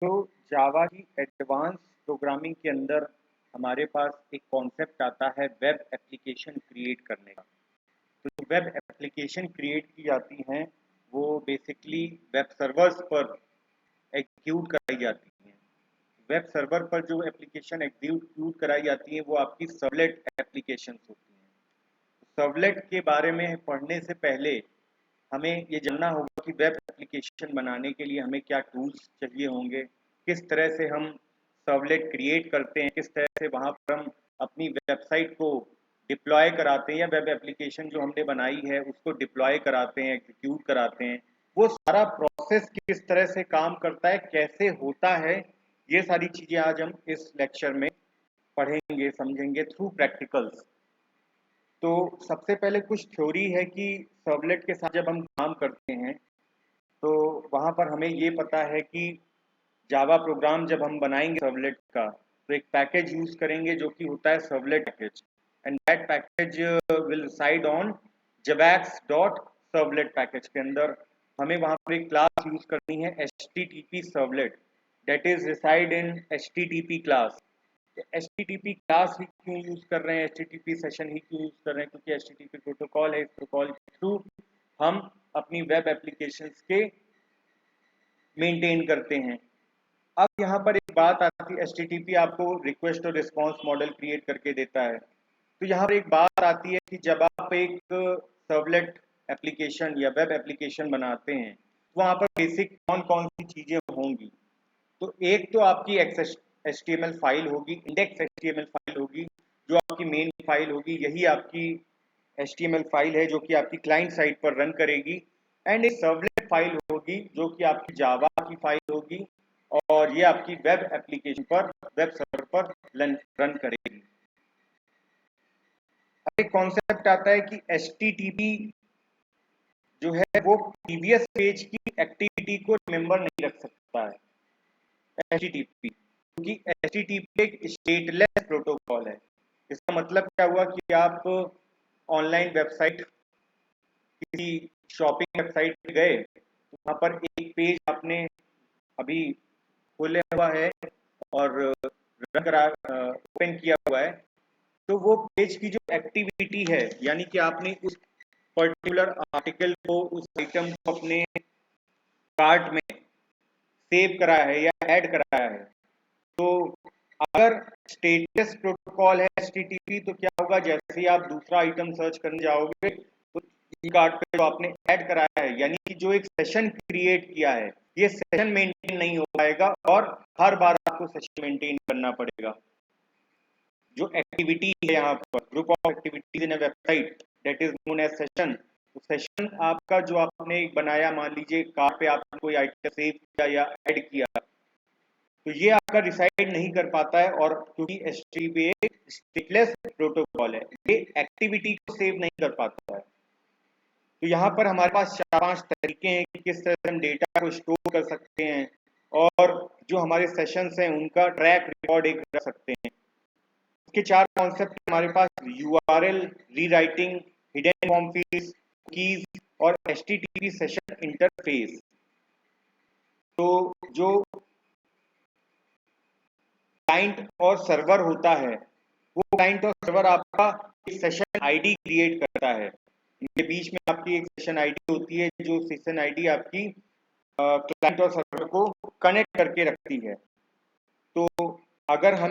तो जावा की advance programming के अंदर हमारे पास एक कॉन्सेप्ट आता है वेब एप्लीकेशन क्रिएट करने का। तो जो वेब एप्लीकेशन क्रिएट की जाती हैं वो बेसिकली वेब सर्वर्स पर एग्जीक्यूट कराई जाती हैं। वेब सर्वर पर जो एप्लीकेशन एग्जीक्यूट कराई जाती हैं वो आपकी सर्वलेट एप्लीकेशंस होती हैं। सर्वलेट के बारे में पढ़ने से पहले हमें ये जानना होगा कि वेब एप्लीकेशन बनाने के लिए हमें क्या टूल्स चाहिए होंगे, किस तरह से हम सर्वलेट क्रिएट करते हैं, किस तरह से वहाँ पर हम अपनी वेबसाइट को डिप्लॉय कराते हैं या वेब एप्लीकेशन जो हमने बनाई है उसको डिप्लॉय कराते हैं, एग्जीक्यूट कराते हैं। वो सारा प्रोसेस किस तरह से काम करता है, कैसे होता है, ये सारी चीज़ें आज हम इस लेक्चर में पढ़ेंगे, समझेंगे थ्रू प्रैक्टिकल्स। तो सबसे पहले कुछ थ्योरी है कि सर्वलेट के साथ जब हम काम करते हैं तो वहाँ पर हमें ये पता है कि जावा प्रोग्राम जब हम बनाएंगे सर्वलेट का तो एक पैकेज यूज़ करेंगे जो कि होता है servlet package, and that package will reside on javax dot servlet package के अंदर हमें वहाँ पर एक क्लास यूज़ करनी है HTTP servlet, that is reside in HTTP class. HTTP class ही क्यों यूज़ कर रहे हैं, HTTP सेशन ही क्यों यूज़ कर रहे हैं, क्योंकि HTTP प्रोटोकॉल है, इस प्रोटोकॉल के थ्रू हम अपनी वेब एप्लीकेशंस के मेंटेन करते हैं। अब यहाँ पर एक बात आती है, HTTP आपको रिक्वेस्ट और रिस्पांस मॉडल क्रिएट करके देता है। तो यहाँ पर एक बात आती है कि जब आप एक सर्वलेट एप्लीकेशन या वेब एप्लीकेशन बनाते हैं तो वहाँ पर बेसिक कौन कौन सी चीज़ें होंगी। तो एक तो आपकी HTML फाइल होगी, इंडेक्स HTML फाइल होगी जो आपकी मेन फाइल होगी, यही आपकी HTML फाइल है जो कि आपकी क्लाइंट साइड पर रन करेगी। एंड एक सर्वलेट फाइल होगी जो कि आपकी जावा की फाइल होगी और ये आपकी वेब एप्लीकेशन पर, वेब सर्वर पर रन करेगी। अब एक कॉन्सेप्ट आता है कि HTTP जो है वो प्रीवियस पेज की एक्टिविटी को रिमेंबर नहीं रख सकता है HTTP, क्योंकि HTTP एक स्टेटलेस प्रोटोकॉल है। इसका मतलब क्या हुआ कि आप ऑनलाइन वेबसाइट, किसी शॉपिंग वेबसाइट पे गए तो वहाँ पर एक पेज आपने अभी खोले हुआ है और रन करा, ओपन किया हुआ है, तो वो पेज की जो एक्टिविटी है यानी कि आपने उस पर्टिकुलर आर्टिकल को, उस आइटम को अपने कार्ट में सेव कराया है या ऐड कराया है। तो अगर स्टेटस प्रोटोकॉल है HTTP तो क्या होगा, जैसे ही आप दूसरा आइटम सर्च करने जाओगे तो कार्ड पे जो आपने ऐड कराया है यानी कि जो एक सेशन क्रिएट किया है ये सेशन मेंटेन नहीं हो पाएगा और हर बार आपको सेशन मेंटेन करना पड़ेगा। जो एक्टिविटी है यहाँ पर, group of activities in a website that is known as session. तो सेशन आपका जो आपने बनाया, मान लीजिए कार्ड पे आपने कोई आइटम सेव किया या ऐड किया, तो ये आपका डिसाइड नहीं कर पाता है, और क्योंकि HTTP एक स्टेटलेस प्रोटोकॉल है ये एक्टिविटी को सेव नहीं कर पाता है। तो यहाँ पर हमारे पास 4-5 तरीके हैं कि किस तरह से हम डेटा को स्टोर कर सकते हैं और जो हमारे सेशंस हैं उनका ट्रैक रिकॉर्ड एक रख सकते हैं। इसके 4 कॉन्सेप्ट हमारे पास URL rewriting, hidden form fields, keys और HTTP सेशन इंटरफेस। तो जो क्लाइंट और सर्वर होता है वो क्लाइंट और सर्वर आपका एक सेशन आईडी क्रिएट करता है, इनके बीच में आपकी एक सेशन आईडी होती है जो सेशन आईडी आपकी क्लाइंट और सर्वर को कनेक्ट करके रखती है। तो अगर हम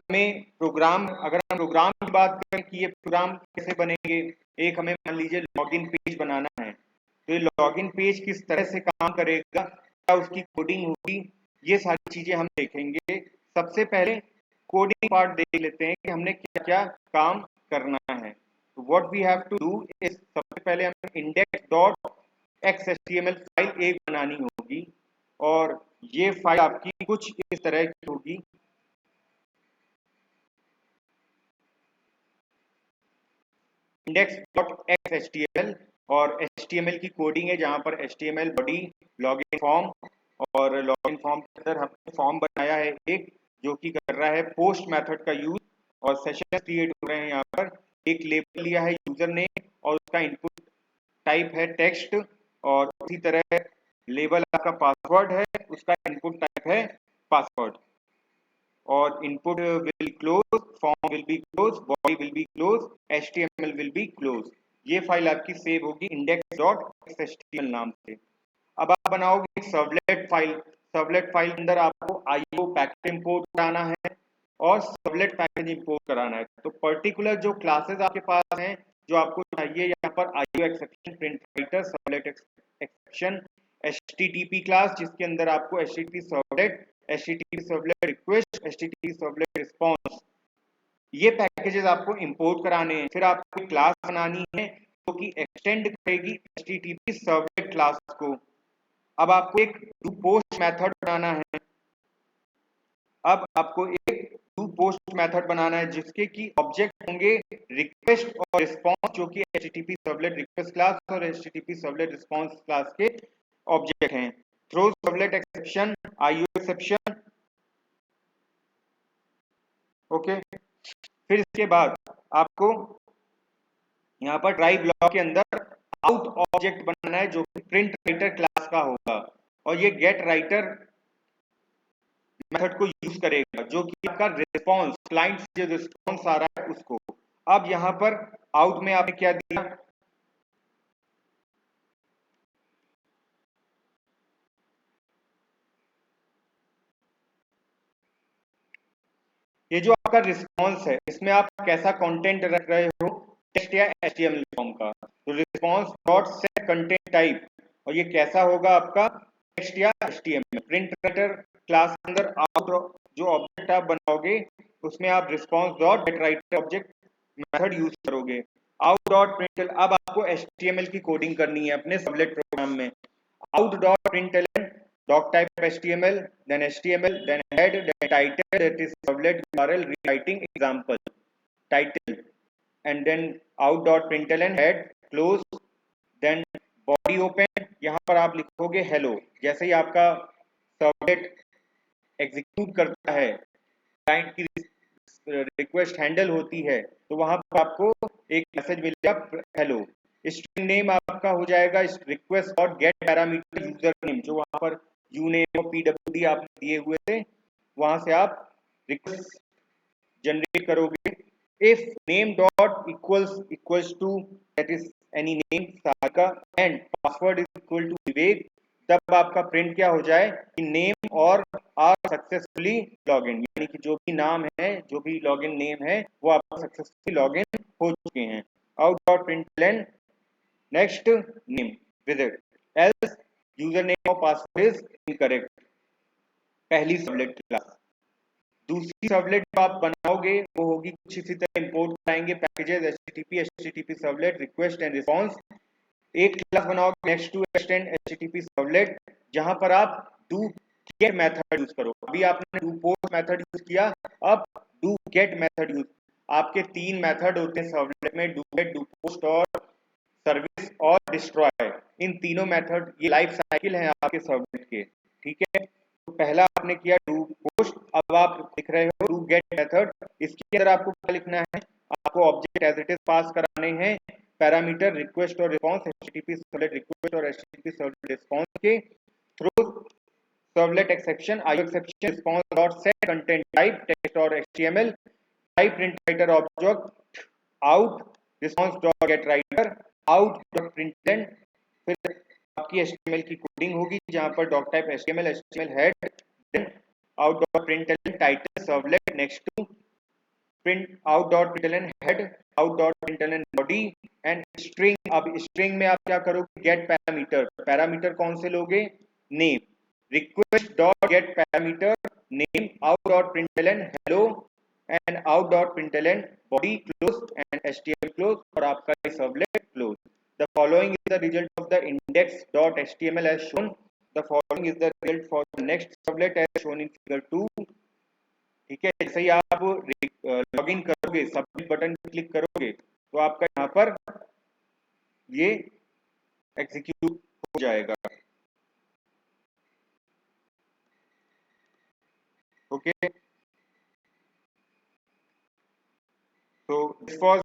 प्रोग्राम की बात करें कि ये प्रोग्राम कैसे बनेंगे, एक हमें मान लीजिए लॉगिन पेज बनाना है, तो ये लॉगिन पेज किस तरह से काम करेगा, क्या उसकी कोडिंग होगी, ये सारी चीजें हम देखेंगे। सबसे पहले कोडिंग पार्ट देख लेते हैं कि हमने क्या क्या काम करना है। तो what we have to do is, सबसे पहले हमें इंडेक्स डॉट XHTML फाइल एक बनानी होगी और ये फाइल आपकी कुछ इस तरह की होगी। index.xhtml और HTML की कोडिंग है जहां पर HTML बॉडी, लॉगिन फॉर्म, और लॉगिन फॉर्म के अंदर हमने फॉर्म बनाया है एक जो कि कर रहा है पोस्ट मेथड का यूज, और सेशन क्रिएट हो रहे हैं। यहाँ पर एक लेबल लिया है यूजर नेम और उसका इनपुट टाइप है टेक्स्ट, और उसी तरह लेबल आपका पासवर्ड है, उसका इनपुट टाइप है password. input will close, form will be close, body will be close, HTML will be close। ये फाइल आपकी सेव होगी index.xhtml नाम से। अब आप बनाओगे एक सर्वलेट फाइल। सर्वलेट फाइल के अंदर आपको IO पैकेज इंपोर्ट कराना है और सर्वलेट पैकेज इंपोर्ट कराना है। तो पर्टिकुलर जो क्लासेस आपके पास हैं जो आपको चाहिए, यहाँ पर IO exception, print writer, servlet exception, HTTP class जिसके अंदर आपको HTTP servlet, HTTP servlet request, HTTP servlet response, ये पैकेजेस आपको इंपोर्ट कराने हैं। फिर आपको क्लास बनानी है जो कि एक्सटेंड करेगी HTTP सर्वलेट क्लास को। अब आपको एक डू पोस्ट मेथड बनाना है। अब आपको एक डू पोस्ट मेथड बनाना है जिसके की ऑब्जेक्ट होंगे रिक्वेस्ट और रिस्पांस, जो कि HTTP सर्वलेट रिक्वेस्ट क्लास और HTTP सर्वलेट रिस्पांस क्लास के ऑब्जेक्ट हैं। Throw servlet exception, IO exception, okay. फिर इसके बाद आपको यहाँ पर ट्राई ब्लॉक के अंदर आउट ऑब्जेक्ट बनाना है जो कि प्रिंट राइटर क्लास का होगा और ये गेट राइटर मेथड को यूज करेगा जो कि आपका रिस्पांस, क्लाइंट से जो रिस्पांस आ रहा है उसको। अब यहाँ पर आउट में आपने क्या दिया, ये जो आपका रिस्पांस है इसमें आप कैसा कंटेंट रख रहे हो, टेक्स्ट या HTML फॉर्म का। तो response dot set content type, और ये कैसा होगा आपका टेक्स्ट या HTML। प्रिंट राइटर क्लास के अंदर आउट जो ऑब्जेक्ट आप बनाओगे उसमें आप response dot get writer object method use करोगे। आउट डॉट प्रिंट, अब आपको HTML की कोडिंग करनी है अपने सर्वलेट प्रोग्राम में। out dot println doc type HTML, then HTML, then head, then title, that is servlet URL rewriting example title, and then out dot println head close, then body open, यहाँ पर आप लिखोगे hello। जैसे ही आपका servlet execute करता है, client की request handle होती है, तो वहां पर आपको एक मैसेज मिलेगा हेलो। स्ट्रिंग नेम आपका हो जाएगा रिक्वेस्ट और गेट पैरामीटर यूजर नेम, जो वहां पर यू नेम और PWD आप दिए हुए थे वहां से आप रिक्वेस्ट जनरेट करोगे। If name dot equals to that is any name Sarika and password is equal to Vivek, तब आपका प्रिंट क्या हो जाए कि नेम और आर सक्सेसफुली लॉगिन, यानी कि जो भी नाम है, जो भी लॉगिन नेम है वो आपका सक्सेसफुली लॉगिन हो चुके हैं। Out dot println next name with else user name और पासवर्ड इज इनकरेक्ट, पहली सर्वलेट क्लास। दूसरी सर्वलेट जो आप बनाओगे वो होगी कुछ इसी तरह, इंपोर्ट कराएंगे packages HTTP servlet request and response. एक क्लास बनाओगे next to extend HTTP servlet, जहां पर आप डू गेट मेथड यूज करो। अभी आपने डू पोस्ट मेथड यूज किया, अब डू गेट मेथड यूज। आपके तीन मेथड होते हैं सर्वलेट में, डू गेट, डू पोस्ट और सर्विस और डिस्ट्रॉय। इन तीनों मेथड ये लाइफ साइकिल है आपके सर्वलेट के, ठीक है। तो पहला आपने किया डू पोस्ट, अब आप लिख रहे हो डू गेट मेथड। इसके अंदर आपको क्या लिखना है, आपको object as it is pass कराने हैं, पैरामीटर रिक्वेस्ट और रिस्पांस, HTTP सर्वलेट रिक्वेस्ट और HTTP सर्वलेट रिस्पांस के through servlet exception, IO exception, response dot set content type text और HTML, type print writer object out, response dot get writer out dot println. फिर आपकी HTML की coding होगी जहां पर doc type HTML head, then out dot println title servlet next to print out dot println head, out dot println body and string. अब string में आप क्या करोगे, गेट पैरामीटर। पैरामीटर कौन से लोगे, name, request dot gate parameter name, out dot println hello and out dot println body close and HTML close, और आपका servlet close. The following is the result of the index.html as shown. The following is the result for the next servlet as shown in figure 2. ठीक है, जैसे ही आप login करोगे, submit button click करोगे, तो आपका यहाँ पर ये एग्जीक्यूट हो जाएगा। ओके, तो this was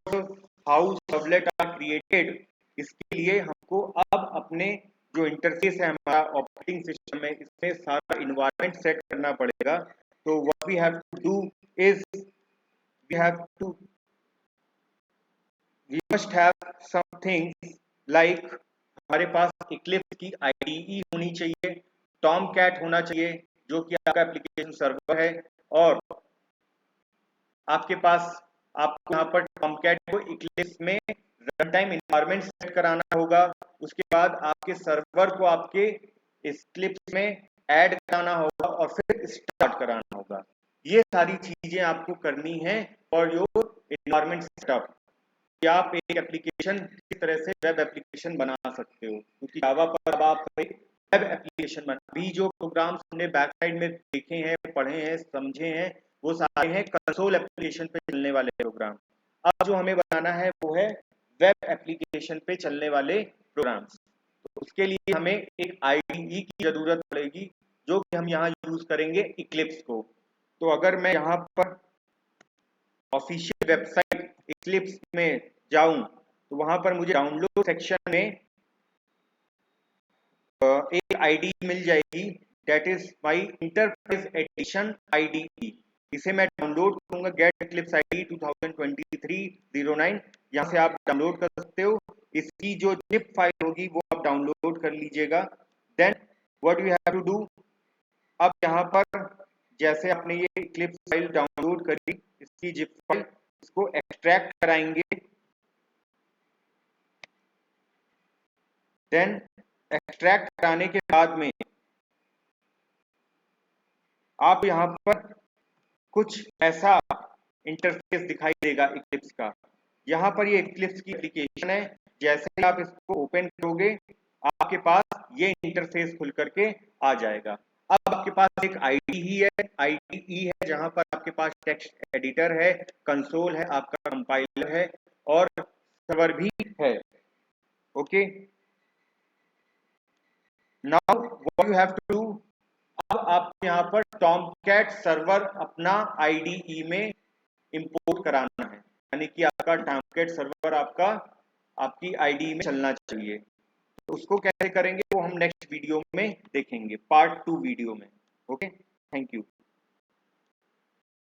how servlet are created. इसके लिए हमको अब अपने जो इंटरफेस है हमारा ऑपरेटिंग सिस्टम में, इसमें सारा इन्वायरमेंट सेट करना पड़ेगा। तो what we have to do, is we must have some things like हमारे पास इक्लिप्स की आईडीई होनी चाहिए, टॉमकैट होना चाहिए जो कि आपका एप्लीकेशन सर्वर है, और आपके पास आपको यहाँ पर टॉमकैट को इक्लिप्स में रन टाइम इन्वायरमेंट सेट कराना होगा। उसके बाद आपके सर्वर को आपके इक्लिप्स में ऐड कराना होगा और फिर स्टार्ट कराना होगा। ये सारी चीजें आपको करनी है फॉर योर इन्वायरमेंट सेटअप कि आप एक एप्लीकेशन किस तरह से वेब एप्लीकेशन बना सकते हो, क्योंकि जावा पर अब आप वेब एप्लीकेशन बना, अभी जो प्रोग्राम्स हमने बैक साइड में देखे हैं, पढ़े हैं, समझे हैं, वो सारे हैं कंसोल एप्लीकेशन पे चलने वाले प्रोग्राम। अब जो हमें बनाना है वो है वेब एप्लीकेशन पे चलने वाले प्रोग्राम्स। तो उसके लिए हमें एक आईडीई की जरूरत पड़ेगी जो कि हम यहाँ यूज करेंगे इक्लिप्स को। तो अगर मैं यहाँ पर ऑफिशियल वेबसाइट इक्लिप्स में जाऊं तो वहां पर मुझे डाउनलोड सेक्शन में एक आईडी मिल जाएगी, that is my enterprise edition IDE. इसे मैं डाउनलोड करूंगा, गेट इक्लिप्स आईडी 2023-09। यहाँ से आप डाउनलोड कर सकते हो। इसकी जो जिप फाइल होगी वो आप डाउनलोड कर लीजिएगा। Then what you have to do, अब यहाँ पर जैसे आपने ये इक्लिप्स फाइल डाउनलोड करी, इसकी जिप फाइल, इसको एक्सट्रैक्ट कराएंगे। देन एक्सट्रैक्ट कराने के बाद में आप यहाँ पर कुछ ऐसा इंटरफेस दिखाई देगा इक्लिप्स का। यहाँ पर ये इक्लिप्स की एप्लीकेशन है, जैसे ही आप इसको ओपन करोगे आपके पास ये इंटरफेस खुल करके आ जाएगा। अब आपके पास एक आईडीई है जहां पर आपके पास टेक्स्ट एडिटर है, कंसोल है, आपका कंपाइलर है और सर्वर भी है। Okay, now what you have to do, अब आपको यहाँ पर टॉमकैट सर्वर अपना आईडीई में इंपोर्ट कराना है, यानी कि आपका टॉमकैट सर्वर आपकी आईडीई में चलना चाहिए। तो उसको कैसे करेंगे वो हम नेक्स्ट वीडियो में देखेंगे, पार्ट 2 वीडियो में। Okay, thank you.